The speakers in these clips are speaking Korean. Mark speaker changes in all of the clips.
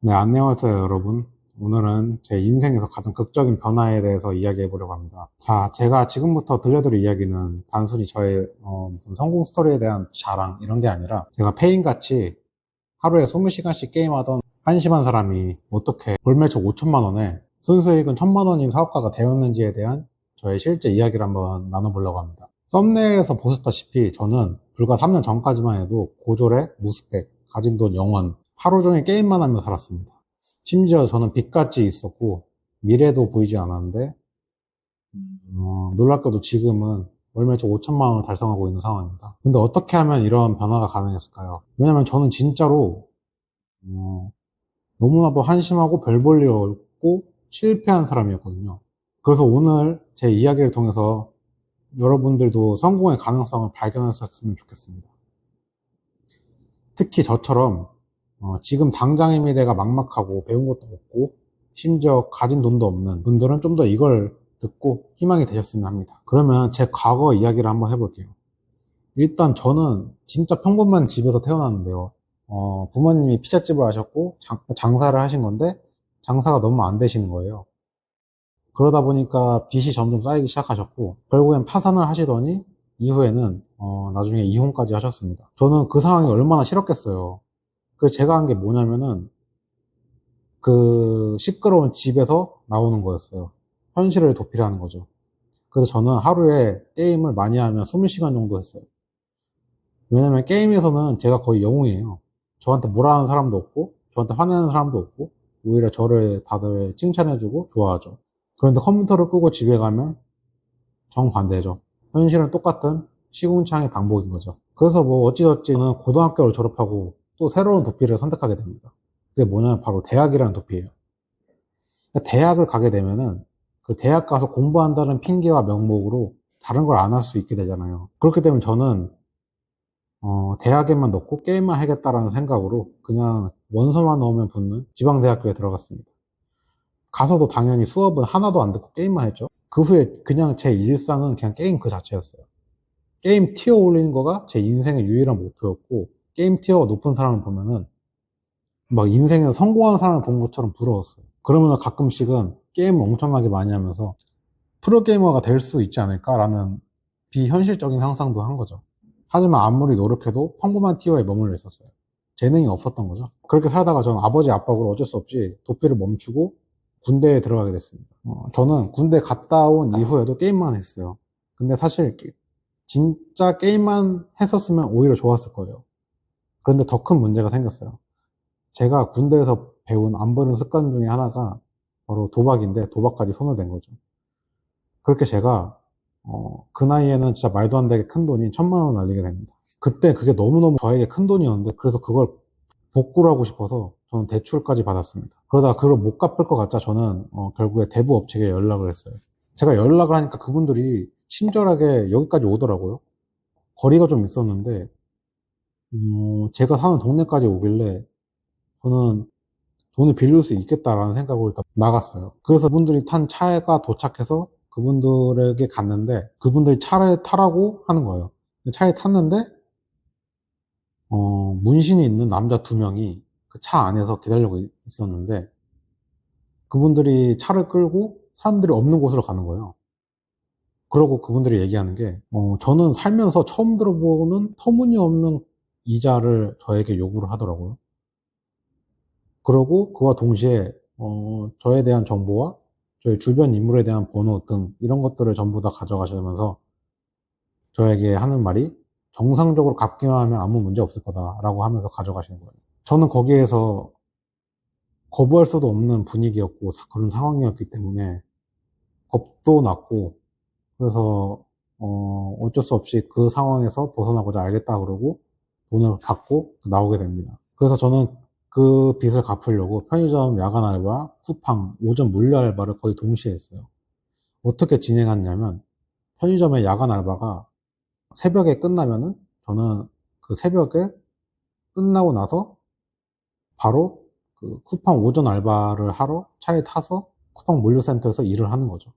Speaker 1: 네, 안녕하세요, 여러분. 오늘은 제 인생에서 가장 극적인 변화에 대해서 이야기해 보려고 합니다. 자, 제가 지금부터 들려드릴 이야기는 단순히 저의 무슨 성공 스토리에 대한 자랑 이런 게 아니라 제가 페인같이 하루에 20시간씩 게임하던 한심한 사람이 어떻게 월매출 5천만 원에 순수익은 1천만 원인 사업가가 되었는지에 대한 저의 실제 이야기를 한번 나눠보려고 합니다. 썸네일에서 보셨다시피 저는 불과 3년 전까지만 해도 고졸의 무스펙, 가진 돈 0원, 하루 종일 게임만 하며 살았습니다. 심지어 저는 빚까지 있었고 미래도 보이지 않았는데 놀랍게도 지금은 월 매출 5천만 원을 달성하고 있는 상황입니다. 근데 어떻게 하면 이런 변화가 가능했을까요? 왜냐면 저는 진짜로 어, 너무나도 한심하고 별 볼 일 없고 실패한 사람이었거든요. 그래서 오늘 제 이야기를 통해서 여러분들도 성공의 가능성을 발견하셨으면 좋겠습니다. 특히 저처럼 지금 당장의 미래가 막막하고 배운 것도 없고 심지어 가진 돈도 없는 분들은 좀 더 이걸 듣고 희망이 되셨으면 합니다. 그러면 제 과거 이야기를 한번 해볼게요. 일단 저는 진짜 평범한 집에서 태어났는데요. 부모님이 피자집을 하셨고 장사를 하신 건데 장사가 너무 안 되시는 거예요. 그러다 보니까 빚이 점점 쌓이기 시작하셨고 결국엔 파산을 하시더니 이후에는 나중에 이혼까지 하셨습니다. 저는 그 상황이 얼마나 싫었겠어요. 그래서 제가 한 게 뭐냐면은 그 시끄러운 집에서 나오는 거였어요. 현실을 도피하는 거죠. 그래서 저는 하루에 게임을 많이 하면 20시간 정도 했어요. 왜냐면 게임에서는 제가 거의 영웅이에요. 저한테 뭐라 하는 사람도 없고 저한테 화내는 사람도 없고 오히려 저를 다들 칭찬해주고 좋아하죠. 그런데 컴퓨터를 끄고 집에 가면 정반대죠. 현실은 똑같은 시궁창의 반복인 거죠. 그래서 뭐 어찌저찌는 고등학교를 졸업하고 또 새로운 도피를 선택하게 됩니다. 그게 뭐냐면 바로 대학이라는 도피예요. 그러니까 대학을 가게 되면은 그 대학 가서 공부한다는 핑계와 명목으로 다른 걸 안 할 수 있게 되잖아요. 그렇기 때문에 저는 대학에만 넣고 게임만 하겠다라는 생각으로 그냥 원서만 넣으면 붙는 지방대학교에 들어갔습니다. 가서도 당연히 수업은 하나도 안 듣고 게임만 했죠. 그 후에 그냥 제 일상은 그냥 게임 그 자체였어요. 게임 티어 올리는 거가 제 인생의 유일한 목표였고 게임 티어가 높은 사람을 보면은 막 인생에서 성공한 사람을 본 것처럼 부러웠어요. 그러면 가끔씩은 게임을 엄청나게 많이 하면서 프로게이머가 될 수 있지 않을까라는 비현실적인 상상도 한 거죠. 하지만 아무리 노력해도 평범한 티어에 머물러 있었어요. 재능이 없었던 거죠. 그렇게 살다가 저는 아버지 압박으로 어쩔 수 없이 도피를 멈추고 군대에 들어가게 됐습니다. 저는 군대 갔다 온 이후에도 게임만 했어요. 근데 사실 진짜 게임만 했었으면 오히려 좋았을 거예요. 그런데 더 큰 문제가 생겼어요. 제가 군대에서 배운 안 버린 습관 중에 하나가 바로 도박인데 도박까지 손을 댄 거죠. 그렇게 제가 그 나이에는 진짜 말도 안 되게 큰 돈인 1,000만 원 날리게 됩니다. 그때 그게 너무너무 저에게 큰 돈이었는데 그래서 그걸 복구를 하고 싶어서 저는 대출까지 받았습니다. 그러다가 그걸 못 갚을 것 같자 저는 결국에 대부 업체에 연락을 했어요. 제가 연락을 하니까 그분들이 친절하게 여기까지 오더라고요. 거리가 좀 있었는데 제가 사는 동네까지 오길래 저는 돈을 빌릴 수 있겠다라는 생각으로 일단 나갔어요. 그래서 그분들이 탄 차가 도착해서 그분들에게 갔는데 그분들이 차를 타라고 하는 거예요. 차에 탔는데 문신이 있는 남자 2명이 그 차 안에서 기다리고 있었는데 그분들이 차를 끌고 사람들이 없는 곳으로 가는 거예요. 그러고 그분들이 얘기하는 게 저는 살면서 처음 들어보는 터무니없는 이자를 저에게 요구를 하더라고요. 그러고 그와 동시에 저에 대한 정보와 저희 주변 인물에 대한 번호 등 이런 것들을 전부 다 가져가시면서 저에게 하는 말이 정상적으로 갚기만 하면 아무 문제 없을 거다라고 하면서 가져가시는 거예요. 저는 거기에서 거부할 수도 없는 분위기였고 그런 상황이었기 때문에 겁도 났고 그래서 어쩔 수 없이 그 상황에서 벗어나고자 알겠다 그러고 돈을 받고 나오게 됩니다. 그래서 저는 그 빚을 갚으려고 편의점 야간 알바, 쿠팡, 오전 물류 알바를 거의 동시에 했어요. 어떻게 진행했냐면 편의점의 야간 알바가 새벽에 끝나면은 저는 그 새벽에 끝나고 나서 바로 그 쿠팡 오전 알바를 하러 차에 타서 쿠팡 물류센터에서 일을 하는 거죠.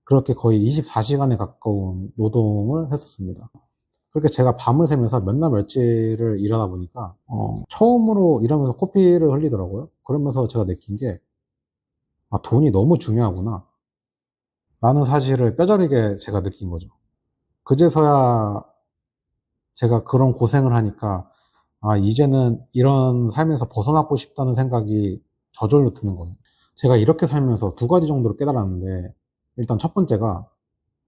Speaker 1: 그렇게 거의 24시간에 가까운 노동을 했었습니다. 그렇게 제가 밤을 새면서 몇 날 며칠을 일하다 보니까 처음으로 일하면서 코피를 흘리더라고요. 그러면서 제가 느낀 게 돈이 너무 중요하구나 라는 사실을 뼈저리게 제가 느낀 거죠. 그제서야 제가 그런 고생을 하니까 이제는 이런 삶에서 벗어나고 싶다는 생각이 저절로 드는 거예요. 제가 이렇게 살면서 두 가지 정도로 깨달았는데, 일단 첫 번째가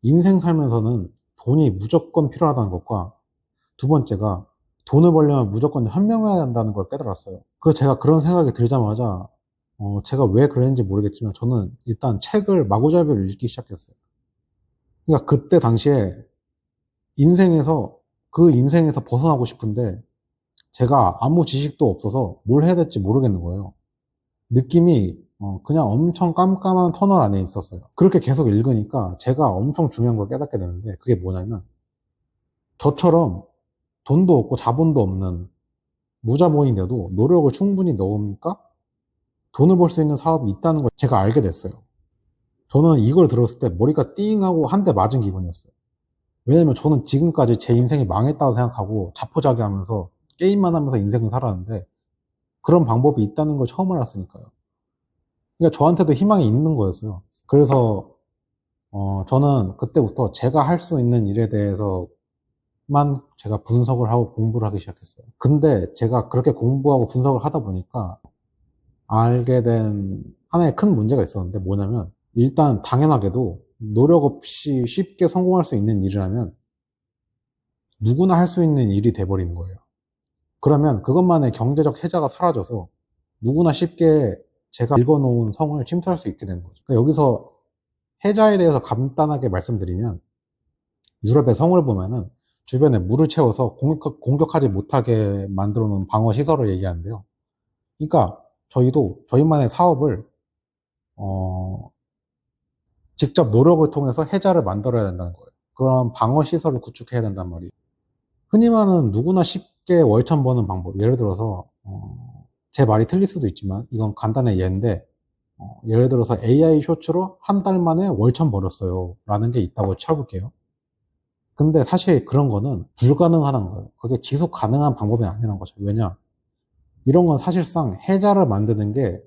Speaker 1: 인생 살면서는 돈이 무조건 필요하다는 것과, 두 번째가 돈을 벌려면 무조건 현명해야 한다는 걸 깨달았어요. 그래서 제가 그런 생각이 들자마자 제가 왜 그랬는지 모르겠지만 저는 일단 책을 마구잡이로 읽기 시작했어요. 그러니까 그때 당시에 인생에서 그 인생에서 벗어나고 싶은데 제가 아무 지식도 없어서 뭘 해야 될지 모르겠는 거예요. 느낌이 그냥 엄청 깜깜한 터널 안에 있었어요. 그렇게 계속 읽으니까 제가 엄청 중요한 걸 깨닫게 되는데 그게 뭐냐면 저처럼 돈도 없고 자본도 없는 무자본인데도 노력을 충분히 넣으니까 돈을 벌 수 있는 사업이 있다는 걸 제가 알게 됐어요. 저는 이걸 들었을 때 머리가 띵하고 한 대 맞은 기분이었어요. 왜냐면 저는 지금까지 제 인생이 망했다고 생각하고 자포자기하면서 게임만 하면서 인생을 살았는데 그런 방법이 있다는 걸 처음 알았으니까요. 그러니까 저한테도 희망이 있는 거였어요. 그래서 저는 그때부터 제가 할 수 있는 일에 대해서만 제가 분석을 하고 공부를 하기 시작했어요. 근데 제가 그렇게 공부하고 분석을 하다 보니까 알게 된 하나의 큰 문제가 있었는데 뭐냐면 일단 당연하게도 노력 없이 쉽게 성공할 수 있는 일이라면 누구나 할 수 있는 일이 돼버리는 거예요. 그러면 그것만의 경제적 혜자가 사라져서 누구나 쉽게 제가 읽어놓은 성을 침투할 수 있게 되는 거죠. 그러니까 여기서 혜자에 대해서 간단하게 말씀드리면 유럽의 성을 보면은 주변에 물을 채워서 공격하지 못하게 만들어 놓은 방어 시설을 얘기하는데요. 그러니까 저희도 저희만의 사업을 직접 노력을 통해서 혜자를 만들어야 된다는 거예요. 그런 방어 시설을 구축해야 된단 말이에요. 흔히 말하는 누구나 쉽게 월천 버는 방법. 예를 들어서 제 말이 틀릴 수도 있지만 이건 간단한 예인데 예를 들어서 AI 쇼츠로 한 달 만에 월천 벌었어요 라는 게 있다고 쳐볼게요. 근데 사실 그런 거는 불가능하다는 거예요. 그게 지속 가능한 방법이 아니라는 거죠. 왜냐? 이런 건 사실상 혜자를 만드는 게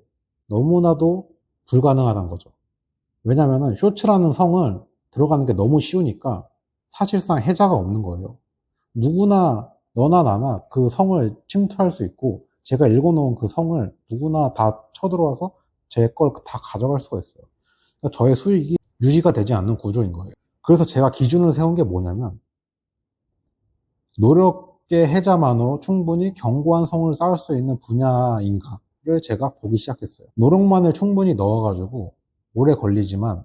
Speaker 1: 너무나도 불가능하다는 거죠. 왜냐면은 쇼츠라는 성을 들어가는 게 너무 쉬우니까 사실상 혜자가 없는 거예요. 누구나 너나 나나 그 성을 침투할 수 있고 제가 읽어놓은 그 성을 누구나 다 쳐들어와서 제 걸 다 가져갈 수가 있어요. 그러니까 저의 수익이 유지가 되지 않는 구조인 거예요. 그래서 제가 기준을 세운 게 뭐냐면 노력의 혜자만으로 충분히 견고한 성을 쌓을 수 있는 분야인가를 제가 보기 시작했어요. 노력만을 충분히 넣어가지고 오래 걸리지만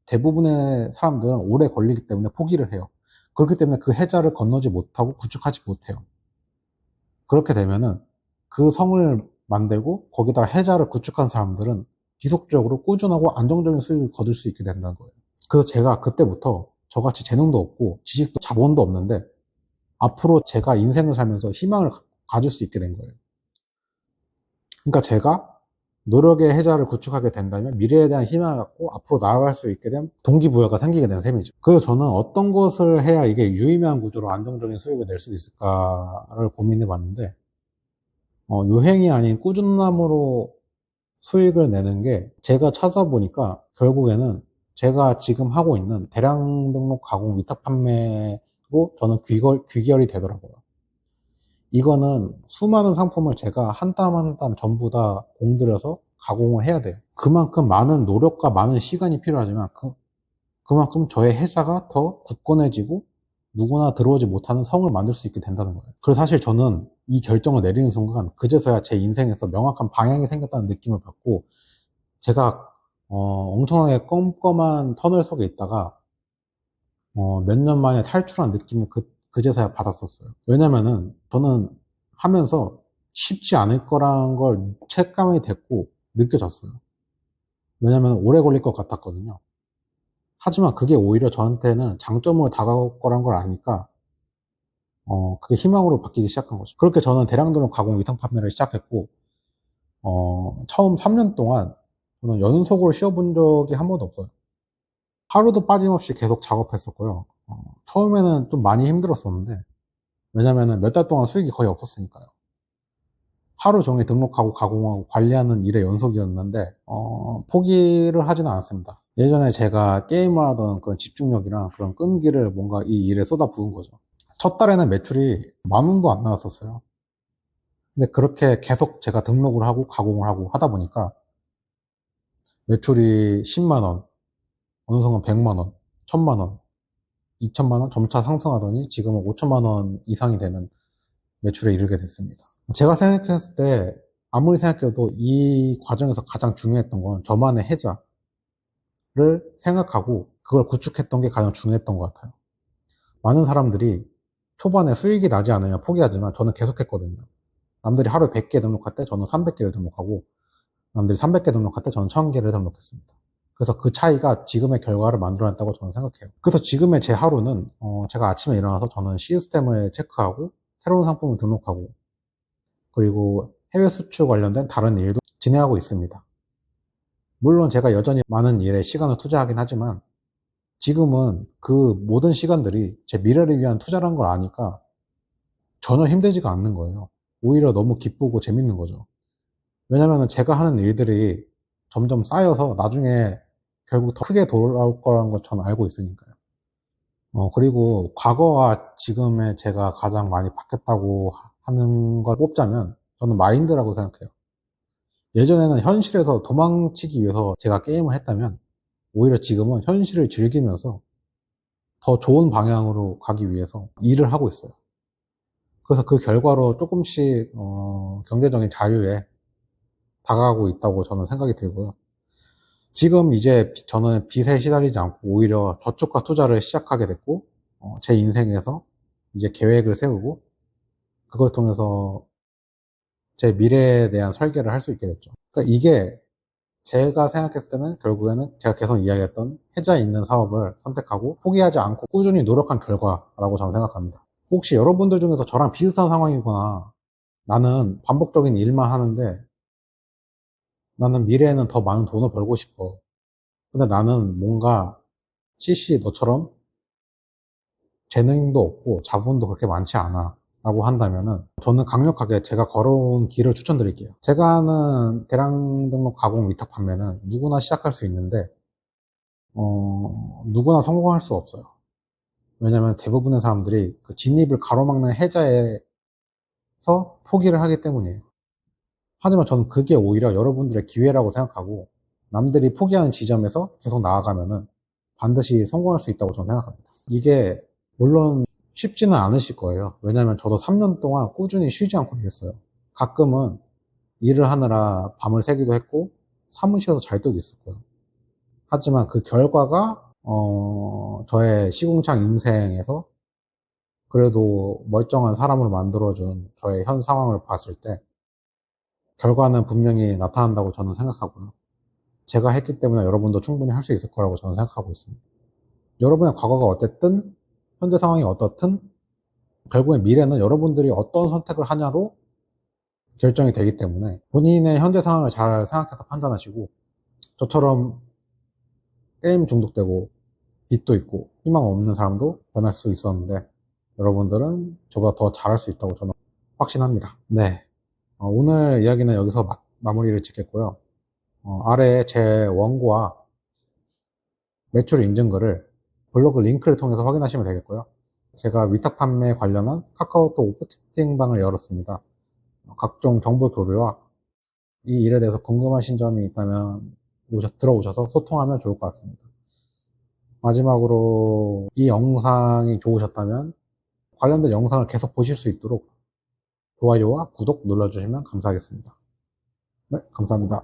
Speaker 1: 대부분의 사람들은 오래 걸리기 때문에 포기를 해요. 그렇기 때문에 그 혜자를 건너지 못하고 구축하지 못해요. 그렇게 되면은 그 성을 만들고 거기다 혜자를 구축한 사람들은 지속적으로 꾸준하고 안정적인 수익을 거둘 수 있게 된다는 거예요. 그래서 제가 그때부터 저같이 재능도 없고 지식도 자본도 없는데 앞으로 제가 인생을 살면서 희망을 가질 수 있게 된 거예요. 그러니까 제가 노력의 혜자를 구축하게 된다면 미래에 대한 희망을 갖고 앞으로 나아갈 수 있게 된 동기부여가 생기게 되는 셈이죠. 그래서 저는 어떤 것을 해야 이게 유의미한 구조로 안정적인 수익을 낼 수 있을까를 고민해 봤는데 요행이 아닌 꾸준함으로 수익을 내는 게 제가 찾아보니까 결국에는 제가 지금 하고 있는 대량 등록 가공 위탁 판매로 저는 귀결이 되더라고요. 이거는 수많은 상품을 제가 한 땀 한 땀 전부 다 공들여서 가공을 해야 돼요. 그만큼 많은 노력과 많은 시간이 필요하지만 그만큼 저의 회사가 더 굳건해지고 누구나 들어오지 못하는 성을 만들 수 있게 된다는 거예요. 그래서 사실 저는 이 결정을 내리는 순간 그제서야 제 인생에서 명확한 방향이 생겼다는 느낌을 받고 제가 엄청나게 껌껌한 터널 속에 있다가 몇 년 만에 탈출한 느낌을 그제서야 받았었어요. 왜냐면은 저는 하면서 쉽지 않을 거란 걸 체감이 됐고 느껴졌어요. 왜냐면 오래 걸릴 것 같았거든요. 하지만 그게 오히려 저한테는 장점으로 다가올 거란 걸 아니까 그게 희망으로 바뀌기 시작한 거죠. 그렇게 저는 대량도로 가공 위탁 판매를 시작했고 처음 3년 동안 저는 연속으로 쉬어본 적이 한 번도 없어요. 하루도 빠짐없이 계속 작업했었고요. 처음에는 좀 많이 힘들었었는데 왜냐면은 몇 달 동안 수익이 거의 없었으니까요. 하루 종일 등록하고 가공하고 관리하는 일의 연속이었는데 포기를 하지는 않았습니다. 예전에 제가 게임을 하던 그런 집중력이랑 그런 끈기를 뭔가 이 일에 쏟아부은 거죠. 첫 달에는 매출이 10,000원도 안 나왔었어요. 근데 그렇게 계속 제가 등록을 하고 가공을 하고 하다 보니까 매출이 10만 원, 어느 순간 100만 원, 1000만 원, 2천만 원 점차 상승하더니 지금은 5천만 원 이상이 되는 매출에 이르게 됐습니다. 제가 생각했을 때 아무리 생각해도 이 과정에서 가장 중요했던 건 저만의 해자를 생각하고 그걸 구축했던 게 가장 중요했던 것 같아요. 많은 사람들이 초반에 수익이 나지 않으면 포기하지만 저는 계속했거든요. 남들이 하루에 100개 등록할 때 저는 300개를 등록하고 남들이 300개 등록할 때 저는 1000개를 등록했습니다. 그래서 그 차이가 지금의 결과를 만들어냈다고 저는 생각해요. 그래서 지금의 제 하루는 제가 아침에 일어나서 저는 시스템을 체크하고 새로운 상품을 등록하고 그리고 해외 수출 관련된 다른 일도 진행하고 있습니다. 물론 제가 여전히 많은 일에 시간을 투자하긴 하지만 지금은 그 모든 시간들이 제 미래를 위한 투자라는 걸 아니까 전혀 힘들지가 않는 거예요. 오히려 너무 기쁘고 재밌는 거죠. 왜냐면 제가 하는 일들이 점점 쌓여서 나중에 결국 더 크게 돌아올 거라는 걸 저는 알고 있으니까요. 그리고 과거와 지금의 제가 가장 많이 바뀌었다고 하는 걸 뽑자면 저는 마인드라고 생각해요. 예전에는 현실에서 도망치기 위해서 제가 게임을 했다면 오히려 지금은 현실을 즐기면서 더 좋은 방향으로 가기 위해서 일을 하고 있어요. 그래서 그 결과로 조금씩 경제적인 자유에 다가가고 있다고 저는 생각이 들고요. 지금 이제 저는 빚에 시달리지 않고 오히려 저축과 투자를 시작하게 됐고 제 인생에서 이제 계획을 세우고 그걸 통해서 제 미래에 대한 설계를 할 수 있게 됐죠. 그러니까 이게 제가 생각했을 때는 결국에는 제가 계속 이야기했던 해자 있는 사업을 선택하고 포기하지 않고 꾸준히 노력한 결과라고 저는 생각합니다. 혹시 여러분들 중에서 저랑 비슷한 상황이거나 나는 반복적인 일만 하는데 나는 미래에는 더 많은 돈을 벌고 싶어. 근데 나는 뭔가 CC 너처럼 재능도 없고 자본도 그렇게 많지 않아 라고 한다면은 저는 강력하게 제가 걸어온 길을 추천드릴게요. 제가 하는 대량 등록 가공 위탁 판매는 누구나 시작할 수 있는데 누구나 성공할 수 없어요. 왜냐하면 대부분의 사람들이 그 진입을 가로막는 해자에서 포기를 하기 때문이에요. 하지만 저는 그게 오히려 여러분들의 기회라고 생각하고 남들이 포기하는 지점에서 계속 나아가면은 반드시 성공할 수 있다고 저는 생각합니다. 이게 물론 쉽지는 않으실 거예요. 왜냐하면 저도 3년 동안 꾸준히 쉬지 않고 일했어요. 가끔은 일을 하느라 밤을 새기도 했고 사무실에서 잘 때도 있었고요. 하지만 그 결과가 저의 시궁창 인생에서 그래도 멀쩡한 사람으로 만들어준 저의 현 상황을 봤을 때 결과는 분명히 나타난다고 저는 생각하고요. 제가 했기 때문에 여러분도 충분히 할 수 있을 거라고 저는 생각하고 있습니다. 여러분의 과거가 어땠든 현재 상황이 어떻든 결국엔 미래는 여러분들이 어떤 선택을 하냐로 결정이 되기 때문에 본인의 현재 상황을 잘 생각해서 판단하시고 저처럼 게임 중독되고 빚도 있고 희망 없는 사람도 변할 수 있었는데 여러분들은 저보다 더 잘할 수 있다고 저는 확신합니다. 네, 오늘 이야기는 여기서 마무리를 짓겠고요. 아래에 제 원고와 매출 인증글을 블로그 링크를 통해서 확인하시면 되겠고요. 제가 위탁 판매 관련한 카카오톡 오픈 채팅방을 열었습니다. 각종 정보 교류와 이 일에 대해서 궁금하신 점이 있다면 들어오셔서 소통하면 좋을 것 같습니다. 마지막으로 이 영상이 좋으셨다면 관련된 영상을 계속 보실 수 있도록 좋아요와 구독 눌러주시면 감사하겠습니다. 네, 감사합니다.